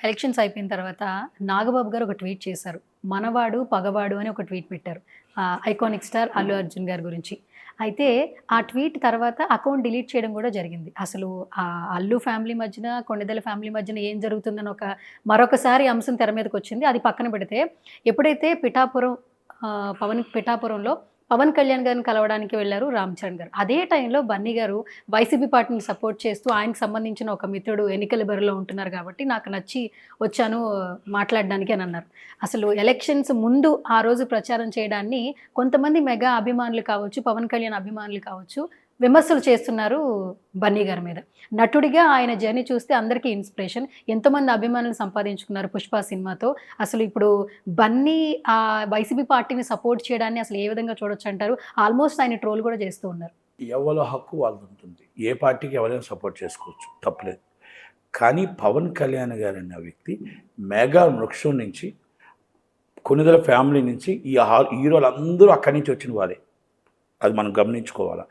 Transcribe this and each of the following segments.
Elections అయిపోయిన తర్వాత నాగబాబు గారు ఒక ట్వీట్ చేశారు. 'మనవాడు పగవాడు' అని ఒక ట్వీట్ పెట్టారు. ఐకానిక్ స్టార్ అల్లు అర్జున్ గారి గురించి. అయితే ఆ ట్వీట్ తర్వాత అకౌంట్ డిలీట్ చేయడం కూడా జరిగింది. అసలు అల్లు ఫ్యామిలీ మధ్యన, కొణిదెల ఫ్యామిలీ మధ్యన ఏం జరుగుతుందని మరొకసారి అంశం తెర మీదకొచ్చింది. అది పక్కన పెడితే ఎప్పుడైతే పిఠాపురంలో పవన్ కళ్యాణ్ గారిని కలవడానికి వెళ్లారు రామ్ చరణ్ గారు. అదే టైంలో బన్నీ గారు వైసీపీ పార్టీని సపోర్ట్ చేస్తూ ఆయనకు సంబంధించిన ఒక మిత్రుడు ఎన్నికల బరిలో ఉంటున్నారు కాబట్టి నాకు నచ్చి వచ్చాను మాట్లాడడానికి అని అన్నారు. అసలు ఎలక్షన్స్ ముందు ఆ రోజు ప్రచారం చేయడాన్ని కొంతమంది మెగా అభిమానులు కావచ్చు, పవన్ కళ్యాణ్ అభిమానులు కావచ్చు విమర్శలు చేస్తున్నారు బన్నీ గారి మీద. నటుడిగా ఆయన జర్నీ చూస్తే అందరికీ ఇన్స్పిరేషన్. ఎంతోమంది అభిమానులు సంపాదించుకున్నారు 'పుష్ప' సినిమాతో. అసలు ఇప్పుడు బన్నీ వైసీపీ పార్టీని సపోర్ట్ చేయడాన్ని అసలు ఏ విధంగా చూడొచ్చు అంటారు? ఆల్మోస్ట్ ఆయన ట్రోల్ కూడా చేస్తూ ఉన్నారు. ఎవరి హక్కు వాళ్ళది ఉంటుంది. ఏ పార్టీకి ఎవరైనా సపోర్ట్ చేసుకోవచ్చు, తప్పలేదు. కానీ పవన్ కళ్యాణ్ గారు అన్న వ్యక్తి మెగా వృక్షం నుంచి, కొణిదెల ఫ్యామిలీ నుంచి ఈ హీరోలు అక్కడి నుంచి వచ్చిన వారే. అది మనం గమనించుకోవాలి.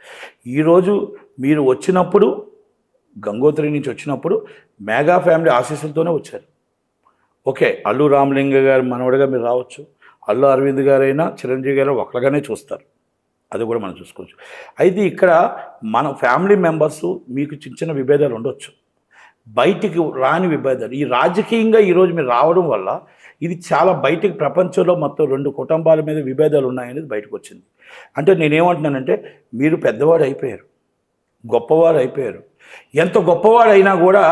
ఈరోజు మీరు వచ్చినప్పుడు, గంగోత్రి నుంచి వచ్చినప్పుడు మెగా ఫ్యామిలీ ఆశీస్సులతోనే వచ్చారు. ఓకే, అల్లు రామలింగ గారు మనవడిగా మీరు రావచ్చు, అల్లు అరవింద్ గారైనా చిరంజీవి గారు ఒకరిగానే చూస్తారు. అది కూడా మనం చూసుకోవచ్చు. అయితే ఇక్కడ మన ఫ్యామిలీ మెంబర్స్ మీకు చిన్న చిన్న విభేదాలు ఉండొచ్చు, బయటికి రాని విభేదాలు. ఈ రాజకీయంగా ఈరోజు మీరు రావడం వల్ల ఇది చాలా బయటికి ప్రపంచంలో మొత్తం 2 కుటుంబాల మీద విభేదాలు ఉన్నాయనేది బయటకు వచ్చింది. అంటే నేనేమంటున్నానంటే మీరు పెద్దవాడు అయిపోయారు, గొప్పవారు అయిపోయారు. ఎంత గొప్పవాడు అయినా కూడా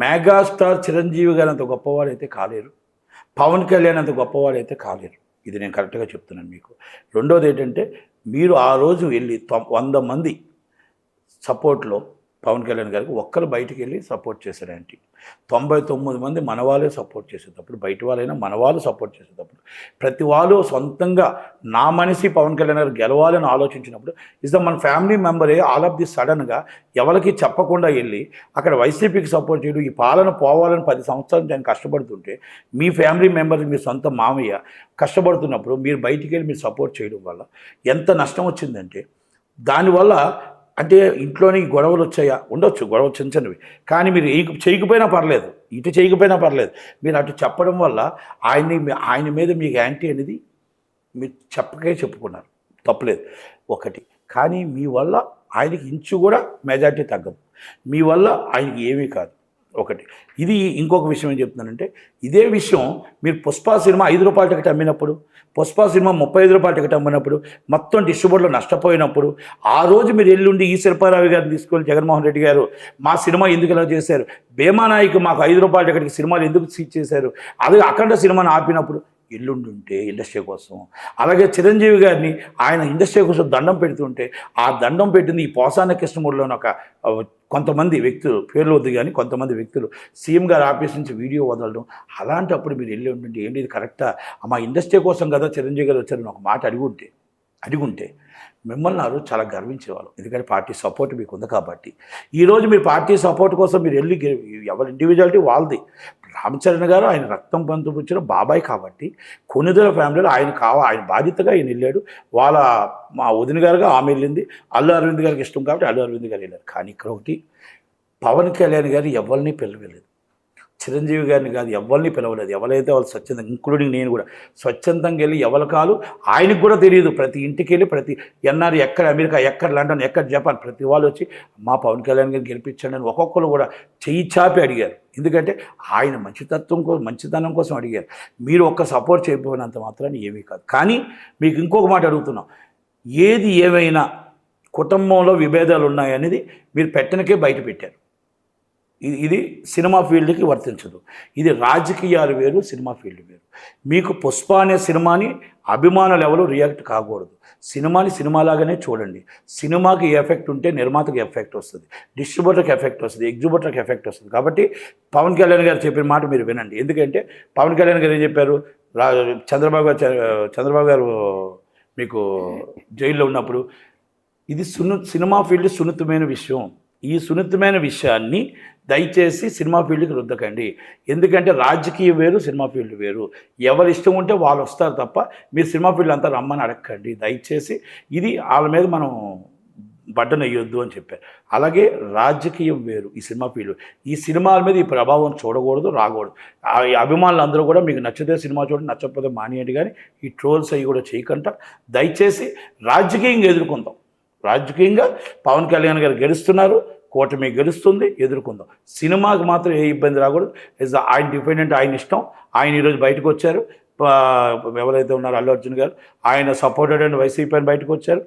మెగాస్టార్ చిరంజీవి గారు అంత గొప్పవాడైతే కాలేరు, పవన్ కళ్యాణ్ అంత గొప్పవాడైతే కాలేరు. ఇది నేను కరెక్ట్గా చెప్తున్నాను మీకు. రెండోది ఏంటంటే మీరు ఆ రోజు వెళ్ళి 100 మంది సపోర్ట్లో పవన్ కళ్యాణ్ గారికి ఒక్కరు బయటికి వెళ్ళి సపోర్ట్ చేశారంటే 99 మంది మనవాళ్ళే సపోర్ట్ చేసేటప్పుడు, బయట వాళ్ళైనా మనవాళ్ళు సపోర్ట్ చేసేటప్పుడు, ప్రతి వాళ్ళు సొంతంగా నా మనిషి పవన్ కళ్యాణ్ గారు గెలవాలని ఆలోచించినప్పుడు మన ఫ్యామిలీ మెంబరే ఆల్ ఆఫ్ ది సడన్గా ఎవరికి చెప్పకుండా వెళ్ళి అక్కడ వైసీపీకి సపోర్ట్ చేయడం, ఈ పాలన పోవాలని 10 సంవత్సరాలు నేను కష్టపడుతుంటే మీ ఫ్యామిలీ మెంబర్స్ మీ సొంత మామయ్య కష్టపడుతున్నప్పుడు మీరు బయటికి వెళ్ళి మీరు సపోర్ట్ చేయడం వల్ల ఎంత నష్టం వచ్చిందంటే, దానివల్ల అంటే ఇంట్లోని గొడవలు వచ్చాయా? ఉండొచ్చు, గొడవ చిన్న చిన్నవి. కానీ మీరు చేయకపోయినా పర్లేదు, ఇటు చేయకపోయినా పర్లేదు, మీరు అటు చెప్పడం వల్ల ఆయన మీద మీకు యాంటీ అనేది మీరు చెప్పుకున్నారు, తప్పలేదు ఒకటి. కానీ మీ వల్ల ఆయనకి ఇంచు కూడా మెజార్టీ తగ్గదు, మీ వల్ల ఆయనకి ఏమీ కాదు ఒకటి. ఇది ఇంకొక విషయం ఏం చెప్తున్నానంటే, ఇదే విషయం మీరు 'పుష్ప' సినిమా 5 రూపాయల టికెట్ అమ్మినప్పుడు, 'పుష్ప' సినిమా 35 రూపాయల టికెట్ అమ్మినప్పుడు, మొత్తం డిస్ట్రిబ్యూటర్లో నష్టపోయినప్పుడు, ఆ రోజు మీరు ఎల్లుండి ఈ శిల్పారావు గారిని తీసుకొని జగన్మోహన్ రెడ్డి గారు మా సినిమా ఎందుకు ఇలా చేశారు, భీమానాయకు మాకు 5 రూపాయల టికెట్కి సినిమాలు ఎందుకు సీజ్ చేశారు, అది అఖండ సినిమాని ఆపినప్పుడు ఎల్లుండి ఉంటే ఇండస్ట్రీ కోసం, అలాగే చిరంజీవి గారిని ఆయన ఇండస్ట్రీ కోసం దండం పెడుతుంటే ఆ దండం పెట్టింది ఈ పోసాన కృష్ణమూర్తిలోని ఒక కొంతమంది వ్యక్తులు, పేర్లు వద్దు కానీ కొంతమంది వ్యక్తులు సీఎం గారు ఆఫీస్ నుంచి వీడియో వదలడం. అలాంటప్పుడు మీరు వెళ్ళి ఉంటుంటే ఏంటి ఇది కరెక్టా, మా ఇండస్ట్రీ కోసం కదా చిరంజీవి గారు వచ్చారని ఒక మాట అడిగుంటే మిమ్మల్ని ఆ రోజు చాలా గర్వించేవాళ్ళు. ఎందుకంటే పార్టీ సపోర్ట్ మీకు ఉంది కాబట్టి. ఈరోజు మీరు పార్టీ సపోర్ట్ కోసం మీరు వెళ్ళి ఎవరి ఇండివిజువాలిటీ వాళ్ళది. రామచరణ్ గారు ఆయన రక్తం పంచుపుచ్చిన బాబాయ్ కాబట్టి కొణిదెల ఫ్యామిలీలో ఆయన బాధ్యతగా ఆయన వెళ్ళాడు. మా వదిన గారుగా ఆమె వెళ్ళింది, అల్లు అరవింద్ గారికి ఇష్టం కాబట్టి అల్లు అరవింద్ గారు వెళ్ళారు. కానీ ఇక్కడ ఒకటి, పవన్ కళ్యాణ్ గారు ఎవరిని పిలవలేదు, చిరంజీవి గారిని కాదు ఎవరిని పిలవలేదు. ఎవరైతే వాళ్ళు స్వచ్ఛందంగా, ఇంక్లూడింగ్ నేను కూడా స్వచ్ఛందంగా వెళ్ళి ఎవరి కాలు ఆయనకు కూడా తెలియదు. ప్రతి ఇంటికి వెళ్ళి ప్రతి ఎన్ఆర్ ఎక్కడ అమెరికా, ఎక్కడ లండన్, ఎక్కడ జపాన్, ప్రతి వాళ్ళు వచ్చి మా పవన్ కళ్యాణ్ గారిని గెలిపించండి అని ఒక్కొక్కరు కూడా చెయ్యి చాపి అడిగారు. ఎందుకంటే ఆయన మంచితనం కోసం అడిగారు. మీరు ఒక్క సపోర్ట్ చేయకపోయినంత మాత్రాన్ని ఏమీ కాదు. కానీ మీకు ఇంకొక మాట అడుగుతున్నాం, ఏది ఏమైనా కుటుంబంలో విభేదాలు ఉన్నాయనేది మీరు పెట్టనికే బయట పెట్టారు. ఇది సినిమా ఫీల్డ్కి వర్తించదు. ఇది రాజకీయాలు వేరు, సినిమా ఫీల్డ్ వేరు. మీకు 'పుష్ప' అనే సినిమాని అభిమానులు ఎవరు రియాక్ట్ కాకూడదు. సినిమాని సినిమాలాగానే చూడండి. సినిమాకి ఎఫెక్ట్ ఉంటే నిర్మాతకి ఎఫెక్ట్ వస్తుంది, డిస్ట్రిబ్యూటర్కి ఎఫెక్ట్ వస్తుంది, ఎగ్జిబ్యూటర్కి ఎఫెక్ట్ వస్తుంది. కాబట్టి పవన్ కళ్యాణ్ గారు చెప్పిన మాట మీరు వినండి. ఎందుకంటే పవన్ కళ్యాణ్ గారు ఏం చెప్పారు, చంద్రబాబు గారు మీకు జైల్లో ఉన్నప్పుడు ఇది సినిమా ఫీల్డ్ సున్నితమైన విషయం, ఈ సున్నితమైన విషయాన్ని దయచేసి సినిమా ఫీల్డ్కి రుద్దకండి. ఎందుకంటే రాజకీయం వేరు, సినిమా ఫీల్డ్ వేరు. ఎవరు ఇష్టం ఉంటే వాళ్ళు వస్తారు తప్ప మీరు సినిమా ఫీల్డ్ అంతా రమ్మని అడగండి దయచేసి. ఇది వాళ్ళ మీద మనం బటన్ వేయొద్దు అని చెప్పారు. అలాగే రాజకీయం వేరు, ఈ సినిమా ఫీల్డ్. ఈ సినిమాల మీద ఈ ప్రభావం చూడకూడదు, రాకూడదు. ఈ అభిమానులు అందరూ కూడా మీకు నచ్చితే సినిమా చూడండి, నచ్చకపోతే మానేయండి, కానీ ఈ ట్రోల్స్ అవి కూడా చేయకుండా దయచేసి రాజకీయంగా ఎదుర్కొందాం. రాజకీయంగా పవన్ కళ్యాణ్ గారు గెలుస్తున్నారు, కూటమి గెలుస్తుంది, ఎదుర్కొందాం. సినిమాకి మాత్రం ఏ ఇబ్బంది రాకూడదు. ఆయన డిపెండెంట్, ఆయన ఇష్టం. ఆయన ఈరోజు బయటకు వచ్చారు, ఎవరైతే ఉన్నారో అల్లు అర్జున్ గారు, ఆయన సపోర్టెడ్ అండ్ వైసీపీ అని బయటకు వచ్చారు,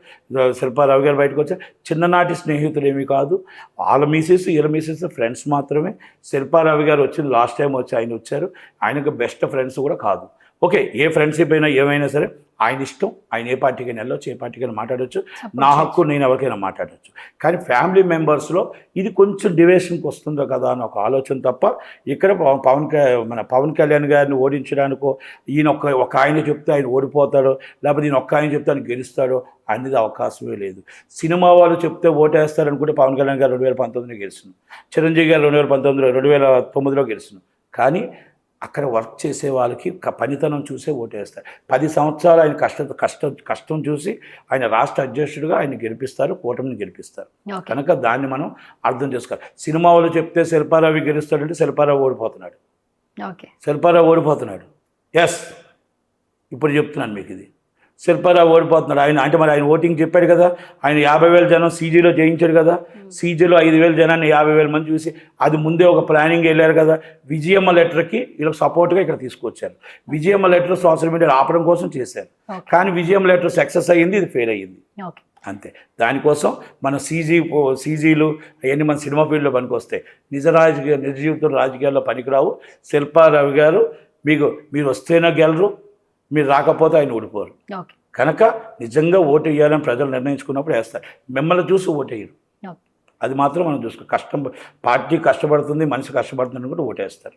శిల్పారావు గారు బయటకు వచ్చారు. చిన్ననాటి స్నేహితులు ఏమీ కాదు, వాళ్ళ మిసెస్ వీళ్ళ మిసెస్ ఫ్రెండ్స్ మాత్రమే. శిల్పారావు గారు వచ్చి లాస్ట్ టైం వచ్చి ఆయన వచ్చారు, ఆయనకు బెస్ట్ ఫ్రెండ్స్ కూడా కాదు. ఓకే, ఏ ఫ్రెండ్షిప్ అయినా ఏమైనా సరే ఆయన ఇష్టం. ఆయన ఏ పార్టీకైనా వెళ్ళొచ్చు, ఏ పార్టీకైనా మాట్లాడవచ్చు, నా హక్కు, నేను ఎవరికైనా మాట్లాడవచ్చు. కానీ ఫ్యామిలీ మెంబర్స్లో ఇది కొంచెం డివేషన్కి వస్తుందో కదా అని ఒక ఆలోచన తప్ప, ఇక్కడ మన పవన్ కళ్యాణ్ గారిని ఓడించడానికో, ఈయన ఒక ఆయన చెప్తే ఆయన ఓడిపోతాడో, లేకపోతే ఈయన ఒక్క ఆయన చెప్తే ఆయన గెలుస్తాడో అనేది అవకాశమే లేదు. సినిమా వాళ్ళు చెప్తే ఓటేస్తారనుకుంటే పవన్ కళ్యాణ్ గారు 2019లో గెలిచిన, చిరంజీవి గారు 2019లో గెలిచిన. కానీ అక్కడ వర్క్ చేసే వాళ్ళకి పనితనం చూసే ఓటేస్తారు. 10 సంవత్సరాలు ఆయన కష్టం చూసి ఆయన రాష్ట్ర అధ్యక్షుడిగా ఆయన గెలిపిస్తారు, కూటమిని గెలిపిస్తారు. కనుక దాన్ని మనం అర్థం చేసుకోవాలి. సినిమా వాళ్ళు చెప్తే శిల్పారావు గెలుస్తాడంటే శిల్పారావు ఓడిపోతున్నాడు. శిల్పారావు ఓడిపోతున్నాడు. ఎస్, ఇప్పుడు చెప్తున్నాను మీకు, ఇది శిల్పారావు ఓడిపోతున్నాడు. ఆయన అంటే మరి ఆయన ఓటింగ్ చెప్పాడు కదా, ఆయన 50,000 జనం సీజీలో జయించాడు కదా, సీజీలో 5,000 జనాన్ని 50,000 మంది చూసి అది ముందే ఒక ప్లానింగ్ వెళ్ళారు కదా. విజయమ్మ లెటర్కి వీళ్ళకి సపోర్ట్గా ఇక్కడ తీసుకొచ్చారు. విజయమ్మ లెటర్ సోషల్ మీడియాలో ఆపడం కోసం చేశారు, కానీ విజయమ్మ లెటర్ సక్సెస్ అయ్యింది, ఇది ఫెయిల్ అయ్యింది అంతే. దానికోసం మన సీజీలు అవన్నీ మన సినిమా ఫీల్డ్లో పనికొస్తాయి. నిజ జీవితం రాజకీయాల్లో పనికిరావు. శిల్పారావు గారు మీరు వస్తేనే గెలరు, మీరు రాకపోతే ఆయన ఓడిపోరు. కనుక నిజంగా ఓటు వేయాలని ప్రజలు నిర్ణయించుకున్నప్పుడు వేస్తారు, మిమ్మల్ని చూసి ఓటు వేయరు. అది మాత్రం మనం చూసుకో. పార్టీ కష్టపడుతుంది, మనిషి కష్టపడుతుంది కూడా ఓటేస్తారు.